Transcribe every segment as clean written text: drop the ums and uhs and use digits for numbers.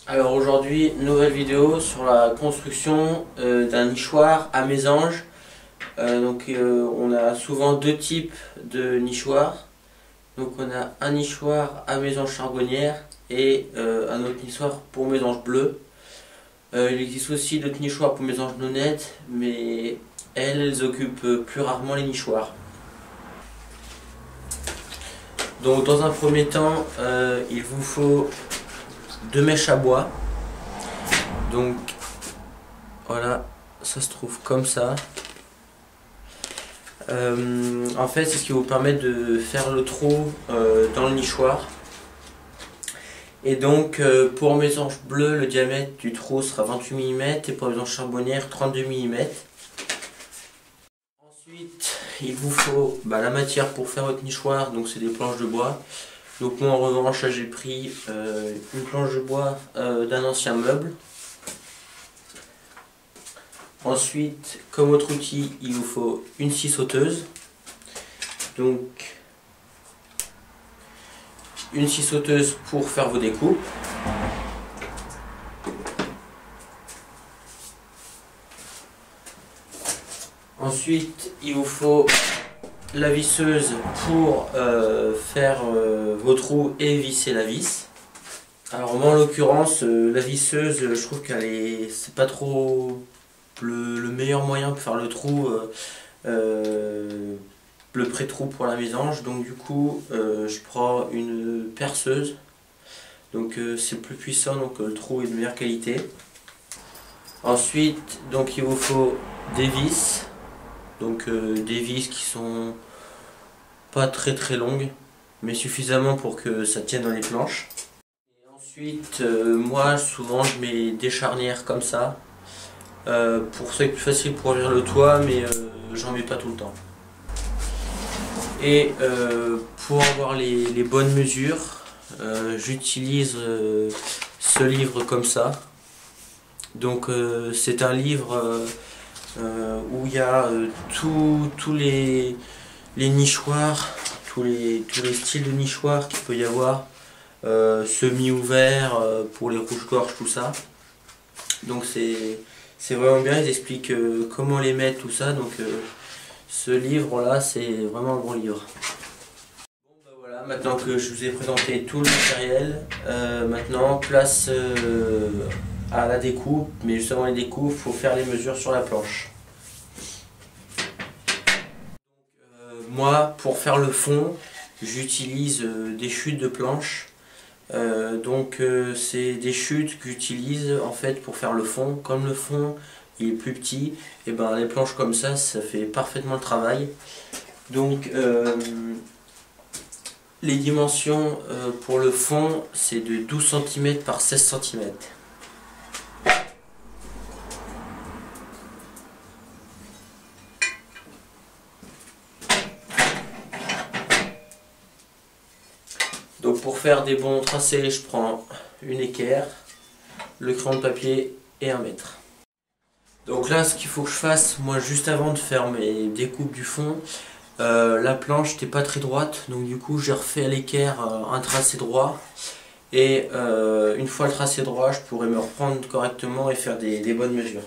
Alors aujourd'hui, nouvelle vidéo sur la construction d'un nichoir à mésange. On a souvent deux types de nichoirs. Donc on a un nichoir à mésange charbonnière et un autre nichoir pour mésange bleu. Il existe aussi d'autres nichoirs pour mésange nonnette, mais elles occupent plus rarement les nichoirs. Donc dans un premier temps, il vous faut deux mèches à bois. Donc voilà, ça se trouve comme ça. En fait, c'est ce qui vous permet de faire le trou dans le nichoir. Et donc pour mésange bleu, le diamètre du trou sera 28 mm et pour mésange charbonnière 32 mm. Ensuite, il vous faut la matière pour faire votre nichoir, donc c'est des planches de bois. Donc moi en revanche, j'ai pris une planche de bois d'un ancien meuble. Ensuite, comme autre outil, il vous faut une scie sauteuse. Donc une scie sauteuse pour faire vos découpes. Ensuite, il vous faut la visseuse pour faire vos trous et visser la vis. Alors moi en l'occurrence, la visseuse, je trouve c'est pas trop le meilleur moyen pour faire le trou, le pré-trou pour la mésange. Donc du coup, je prends une perceuse. Donc c'est plus puissant, donc le trou est de meilleure qualité. Ensuite, donc il vous faut des vis. Donc des vis qui sont pas très longues, mais suffisamment pour que ça tienne dans les planches. Et ensuite, moi souvent je mets des charnières comme ça. Pour ça c'est plus facile pour ouvrir le toit, mais j'en mets pas tout le temps. Et pour avoir les bonnes mesures, j'utilise ce livre comme ça. Donc c'est un livre où il y a tous les nichoirs, tous les styles de nichoirs qu'il peut y avoir, semi-ouverts pour les rouges-gorges, tout ça. Donc c'est vraiment bien, ils expliquent comment les mettre, tout ça. Donc ce livre là, c'est vraiment un bon livre. Bon, voilà, maintenant que je vous ai présenté tout le matériel, maintenant place à la découpe, mais juste avant les découpes, il faut faire les mesures sur la planche. Moi, pour faire le fond, j'utilise des chutes de planche. C'est des chutes que j'utilise en fait pour faire le fond. Comme le fond il est plus petit, et les planches comme ça fait parfaitement le travail. Donc les dimensions pour le fond, c'est de 12 cm par 16 cm. Donc pour faire des bons tracés, je prends une équerre, le crayon de papier et un mètre. Donc là, ce qu'il faut que je fasse, moi juste avant de faire mes découpes du fond, la planche n'était pas très droite, donc du coup j'ai refait à l'équerre un tracé droit. Et une fois le tracé droit, je pourrais me reprendre correctement et faire des bonnes mesures.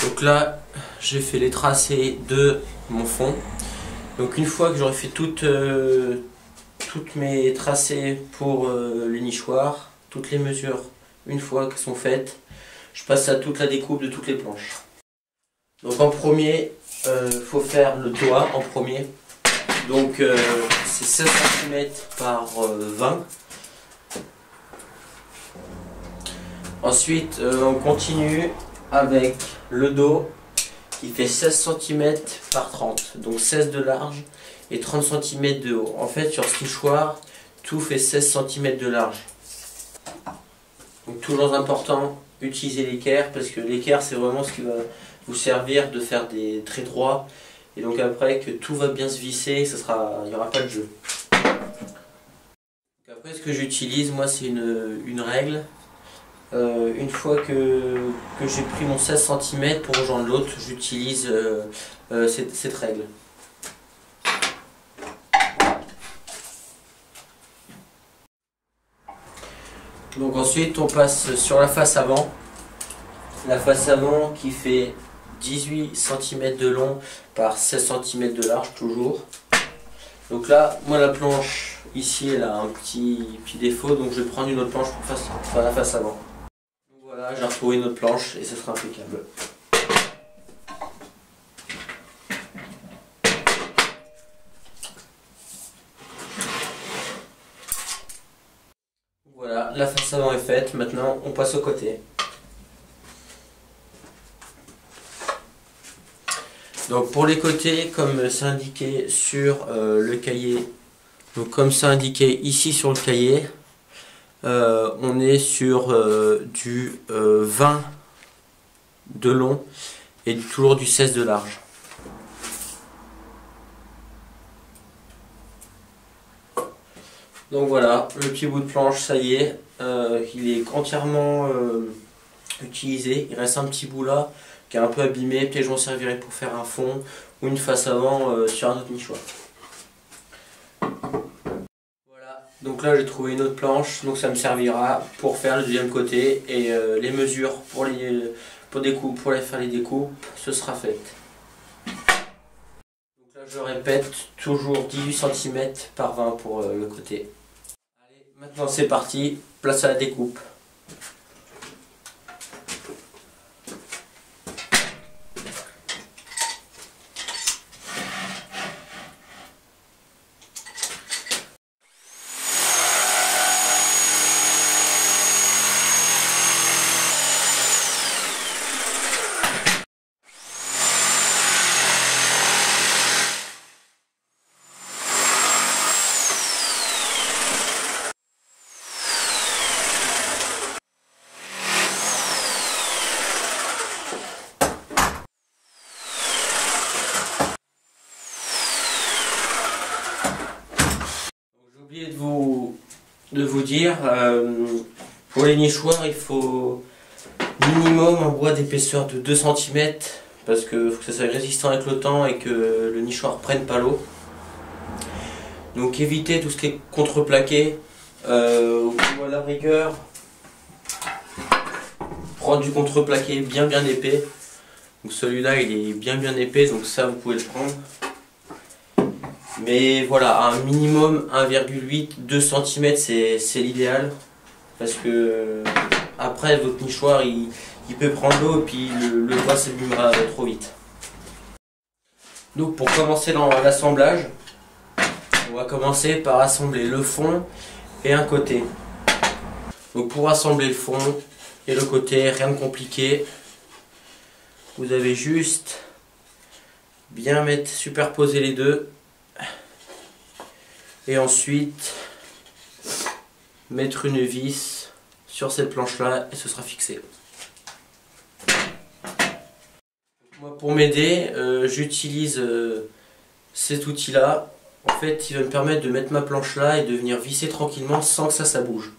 Donc là, j'ai fait les tracés de mon fond. Donc une fois que j'aurai fait toutes mes tracés pour les nichoirs, toutes les mesures, une fois qu'elles sont faites, je passe à toute la découpe de toutes les planches. Donc en premier, faut faire le toit en premier. Donc c'est 16 cm par 20. Ensuite, on continue avec le dos qui fait 16 cm par 30, donc 16 de large et 30 cm de haut. En fait, sur ce nichoir, tout fait 16 cm de large. Donc toujours important, utiliser l'équerre, parce que l'équerre c'est vraiment ce qui va vous servir de faire des traits droits, et donc après que tout va bien se visser, il n'y aura pas de jeu. Donc après, ce que j'utilise moi, c'est une règle une fois que j'ai pris mon 16 cm pour rejoindre l'autre, j'utilise cette règle. Donc ensuite on passe sur la face avant. La face avant qui fait 18 cm de long par 16 cm de large toujours. Donc là, moi la planche ici elle a un petit défaut, donc je vais prendre une autre planche pour faire la face avant. Donc voilà, j'ai retrouvé une autre planche et ce sera impeccable. Voilà, la face avant est faite, maintenant on passe au côté. Donc pour les côtés, comme c'est indiqué sur le cahier, donc comme c'est indiqué ici sur le cahier, on est sur du 20 de long et toujours du 16 de large. Donc voilà, le petit bout de planche, ça y est, il est entièrement utilisé. Il reste un petit bout là qui est un peu abîmé, peut-être je m'en servirai pour faire un fond ou une face avant sur un autre nichoir. Voilà, donc là j'ai trouvé une autre planche, donc ça me servira pour faire le deuxième côté et les mesures pour faire les découpes, ce sera fait. Donc là je répète, toujours 18 cm par 20 pour le côté. Allez, maintenant c'est parti, place à la découpe. J'ai oublié de vous dire, pour les nichoirs il faut minimum un bois d'épaisseur de 2 cm parce que faut que ça soit résistant avec le temps et que le nichoir prenne pas l'eau. Donc évitez tout ce qui est contreplaqué, ou à la rigueur prendre du contreplaqué bien épais. Donc celui-là il est bien épais, donc ça vous pouvez le prendre. Mais voilà, un minimum 1,8, 2 cm c'est l'idéal. Parce que après votre nichoir il peut prendre l'eau et puis le bois s'abîmera trop vite. Donc pour commencer dans l'assemblage, on va commencer par assembler le fond et un côté. Donc pour assembler le fond et le côté, rien de compliqué. Vous avez juste bien superposer les deux. Et ensuite mettre une vis sur cette planche là et ce sera fixé. Moi pour m'aider j'utilise cet outil là. En fait il va me permettre de mettre ma planche là et de venir visser tranquillement sans que ça bouge.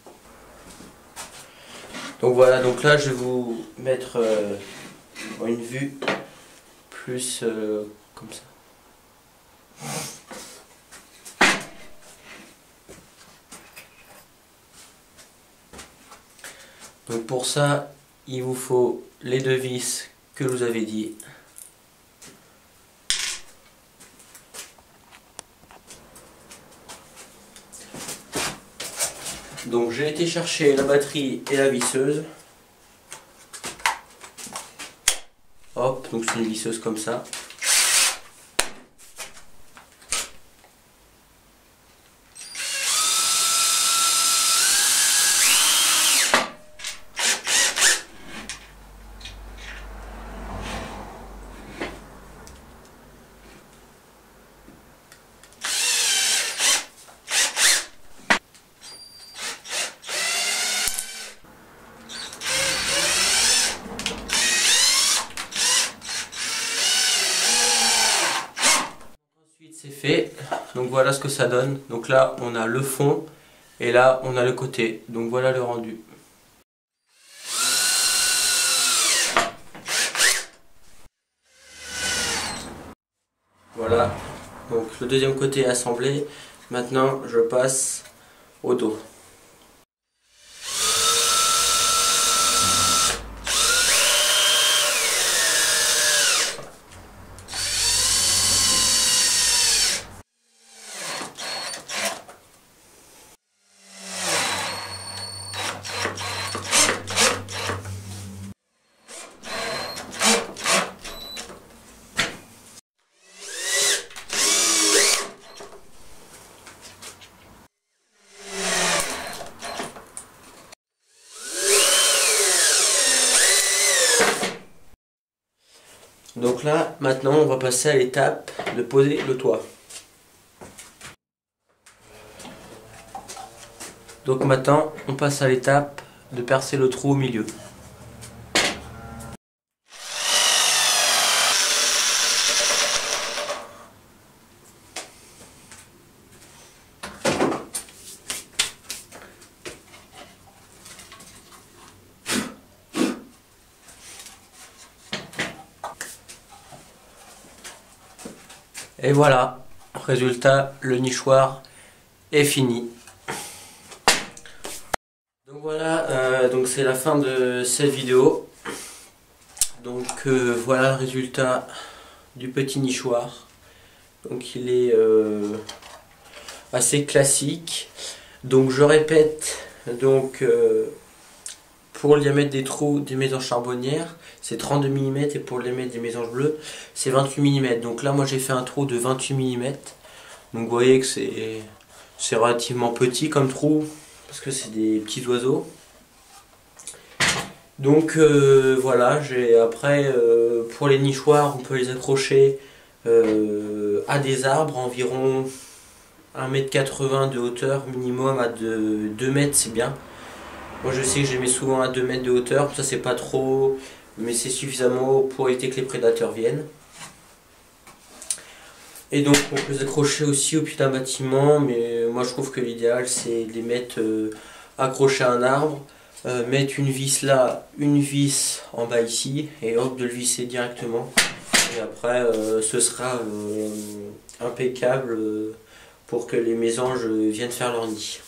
Donc voilà, donc là je vais vous mettre une vue plus comme ça. Donc pour ça, il vous faut les deux vis que je vous avais dit. Donc j'ai été chercher la batterie et la visseuse. Hop, donc c'est une visseuse comme ça. C'est fait, donc voilà ce que ça donne. Donc là on a le fond et là on a le côté, donc voilà le rendu. Voilà, donc le deuxième côté est assemblé. Maintenant je passe au dos. Donc là, maintenant, on va passer à l'étape de poser le toit. Donc maintenant, on passe à l'étape de percer le trou au milieu. Et voilà, résultat, le nichoir est fini. Donc voilà, donc c'est la fin de cette vidéo. Donc voilà le résultat du petit nichoir. Donc il est assez classique. Donc je répète, donc pour le diamètre des trous des mésanges charbonnières, c'est 32 mm et pour le diamètre des mésanges bleues, c'est 28 mm. Donc là, moi j'ai fait un trou de 28 mm. Donc vous voyez que c'est relativement petit comme trou, parce que c'est des petits oiseaux. Donc voilà, après pour les nichoirs, on peut les accrocher à des arbres, environ 1,80 m de hauteur minimum, à 2 m c'est bien. Moi je sais que je les mets souvent à 2 mètres de hauteur, ça c'est pas trop, mais c'est suffisamment pour éviter que les prédateurs viennent. Et donc on peut les accrocher aussi au pied d'un bâtiment, mais moi je trouve que l'idéal c'est de les mettre accrochés à un arbre, mettre une vis là, une vis en bas ici, et hop de le visser directement. Et après ce sera impeccable pour que les mésanges viennent faire leur nid.